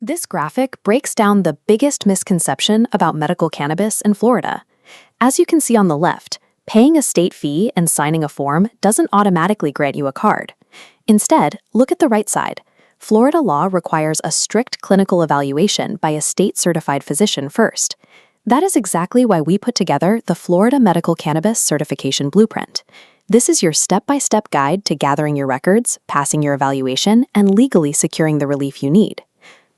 This graphic breaks down the biggest misconception about medical cannabis in Florida. As you can see on the left, paying a state fee and signing a form doesn't automatically grant you a card. Instead, look at the right side. Florida law requires a strict clinical evaluation by a state-certified physician first. That is exactly why we put together the Florida Medical Cannabis Certification Blueprint. This is your step-by-step guide to gathering your records, passing your evaluation, and legally securing the relief you need.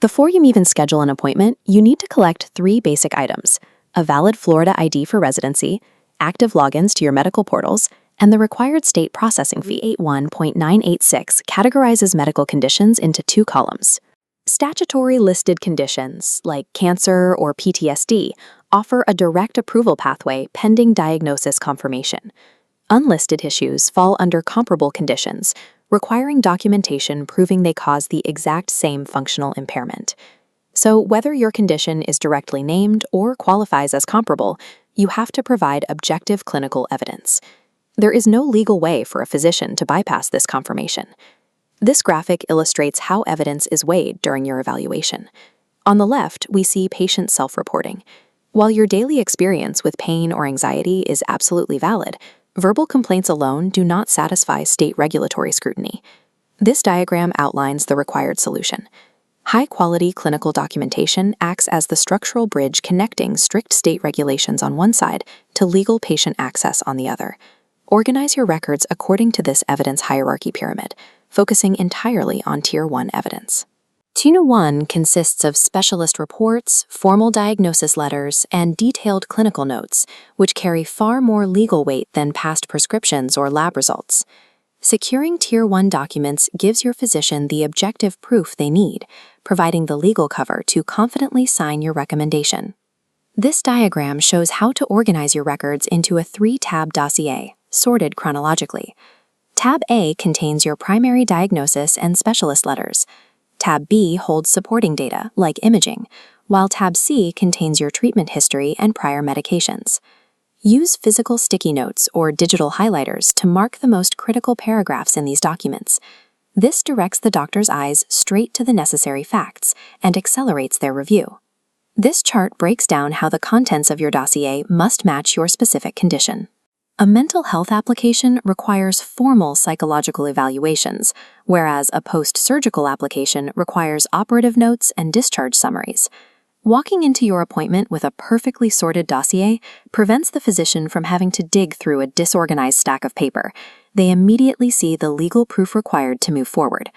Before you even schedule an appointment, you need to collect 3 basic items: a valid Florida ID for residency, active logins to your medical portals, and the required state processing fee. 81.986 categorizes medical conditions into 2 columns. Statutory listed conditions, like cancer or PTSD, offer a direct approval pathway pending diagnosis confirmation. Unlisted issues fall under comparable conditions, requiring documentation proving they cause the exact same functional impairment. So whether your condition is directly named or qualifies as comparable, you have to provide objective clinical evidence. There is no legal way for a physician to bypass this confirmation. This graphic illustrates how evidence is weighed during your evaluation. On the left, we see patient self-reporting. While your daily experience with pain or anxiety is absolutely valid, verbal complaints alone do not satisfy state regulatory scrutiny. This diagram outlines the required solution. High-quality clinical documentation acts as the structural bridge connecting strict state regulations on one side to legal patient access on the other. Organize your records according to this evidence hierarchy pyramid, focusing entirely on Tier 1 evidence. Tier 1 consists of specialist reports, formal diagnosis letters, and detailed clinical notes, which carry far more legal weight than past prescriptions or lab results. Securing Tier 1 documents gives your physician the objective proof they need, providing the legal cover to confidently sign your recommendation. This diagram shows how to organize your records into a 3-tab dossier, sorted chronologically. Tab A contains your primary diagnosis and specialist letters. Tab B holds supporting data, like imaging, while Tab C contains your treatment history and prior medications. Use physical sticky notes or digital highlighters to mark the most critical paragraphs in these documents. This directs the doctor's eyes straight to the necessary facts and accelerates their review. This chart breaks down how the contents of your dossier must match your specific condition. A mental health application requires formal psychological evaluations, whereas a post-surgical application requires operative notes and discharge summaries. Walking into your appointment with a perfectly sorted dossier prevents the physician from having to dig through a disorganized stack of paper. They immediately see the legal proof required to move forward.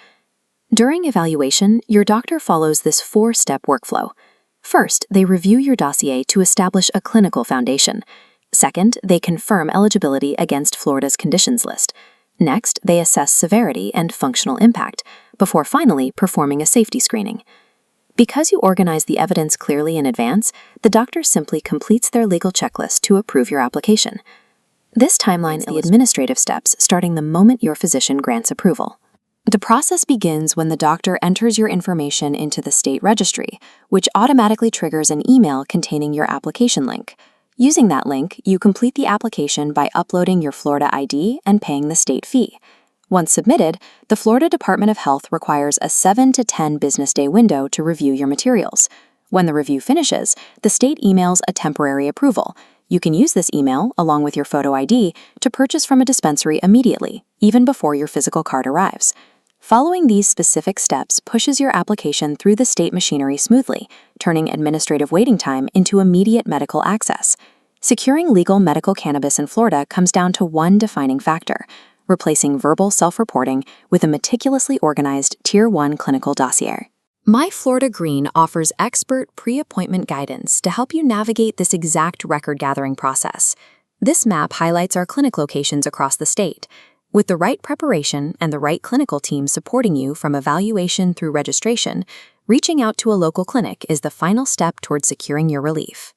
During evaluation, your doctor follows this 4-step workflow. First, they review your dossier to establish a clinical foundation. Second, they confirm eligibility against Florida's conditions list. Next, they assess severity and functional impact, before finally performing a safety screening. Because you organize the evidence clearly in advance, the doctor simply completes their legal checklist to approve your application. This timeline is the administrative steps starting the moment your physician grants approval. The process begins when the doctor enters your information into the state registry, which automatically triggers an email containing your application link. Using that link, you complete the application by uploading your Florida ID and paying the state fee. Once submitted, the Florida Department of Health requires a 7 to 10 business day window to review your materials. When the review finishes, the state emails a temporary approval. You can use this email, along with your photo ID, to purchase from a dispensary immediately, even before your physical card arrives. Following these specific steps pushes your application through the state machinery smoothly, turning administrative waiting time into immediate medical access. Securing legal medical cannabis in Florida comes down to one defining factor: replacing verbal self-reporting with a meticulously organized Tier 1 clinical dossier. My Florida Green offers expert pre-appointment guidance to help you navigate this exact record-gathering process. This map highlights our clinic locations across the state. With the right preparation and the right clinical team supporting you from evaluation through registration, reaching out to a local clinic is the final step towards securing your relief.